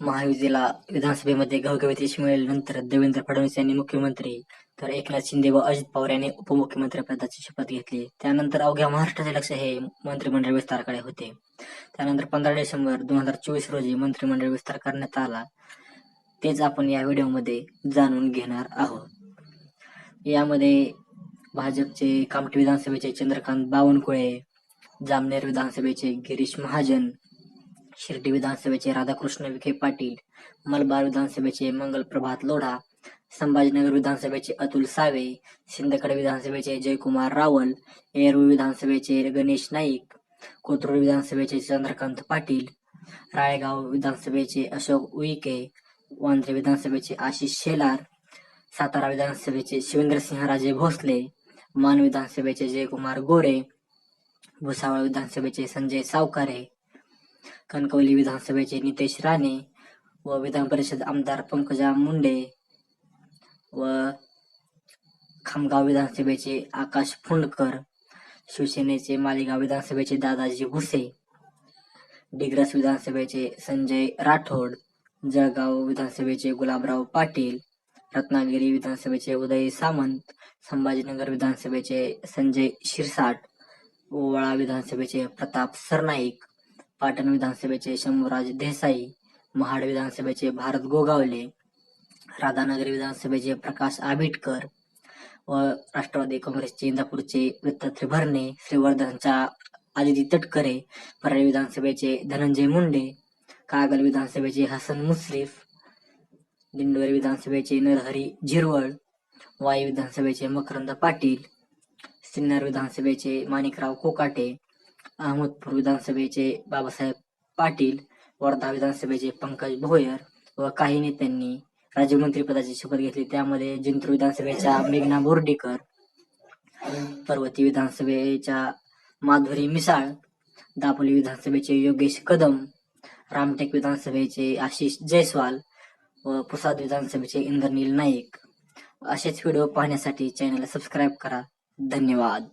महायुतीला विधानसभेमध्ये घवघवीत यश मिळाल्यानंतर देवेंद्र फडणवीस यांनी मुख्यमंत्री तर एकनाथ शिंदे व अजित पवार यांनी उपमुख्यमंत्री पदाची शपथ घेतली. त्यानंतर अवघ्या महाराष्ट्राचे लक्ष हे मंत्रिमंडळ विस्ताराकडे होते. त्यानंतर 15 डिसेंबर 2024 रोजी मंत्रिमंडळ विस्तार करण्यात आला. तेच आपण या व्हिडिओमध्ये जाणून घेणार आहोत. यामध्ये भाजपचे कामठी विधानसभेचे चंद्रकांत बावनकुळे, जामनेर विधानसभेचे गिरीश महाजन, शिर्डी विधानसभेचे राधाकृष्ण विखे पाटील, मलबार विधानसभेचे मंगल प्रभात लोढा, संभाजीनगर विधानसभेचे अतुल सावे, सिंदखेड विधानसभेचे जयकुमार रावल, येरूर विधानसभेचे गणेश नाईक, कोथरूड विधानसभेचे चंद्रकांत पाटील, राळेगाव विधानसभेचे अशोक उईके, वांद्रे विधानसभेचे आशिष शेलार, सातारा विधानसभेचे शिवेंद्रसिंहराजे भोसले, मान विधानसभेचे जयकुमार गोरे, भुसावळ विधानसभेचे संजय सावकारे, कणकवली विधानसभेचे नितेश राणे व विधान परिषद आमदार पंकजा मुंडे व खामगाव विधानसभेचे आकाश फुंडकर, शिवसेनेचे मालेगाव विधानसभेचे दादाजी भुसे, डिग्रस विधानसभेचे संजय राठोड, जळगाव विधानसभेचे गुलाबराव पाटील, रत्नागिरी विधानसभेचे उदय सामंत, संभाजीनगर विधानसभेचे संजय शिरसाट, ओवाळा विधानसभेचे प्रताप सरनाईक, पाटण विधानसभेचे शंभूराज देसाई, महाड विधानसभेचे भारत गोगावले, राधानगरी विधानसभेचे प्रकाश आबिटकर व राष्ट्रवादी काँग्रेसचे इंदापूरचे दत्तात्रय भरणे, श्रीवर्धनच्या आदिती तटकरे, परळी विधानसभेचे धनंजय मुंडे, कागल विधानसभेचे हसन मुश्रीफ, दिंडोरी विधानसभेचे नरहरी झिरवळ, वाई विधानसभेचे मकरंद पाटील, सिन्नर विधानसभेचे माणिकराव कोकाटे, अहमदपूर विधानसभेचे बाबासाहेब पाटील, वर्धा विधानसभेचे पंकज भोयर व काही नेत्यांनी राज्यमंत्रीपदाची शपथ घेतली. त्यामध्ये जिंतूर विधानसभेच्या मेघना बोर्डीकर, पर्वती विधानसभेच्या माधुरी मिसाळ, दापोली विधानसभेचे योगेश कदम, रामटेक विधानसभेचे आशिष जयस्वाल व पुसाद विधानसभेचे इंद्रनील नाईक. असेच व्हिडिओ पाहण्यासाठी चॅनलला सबस्क्राईब करा. धन्यवाद.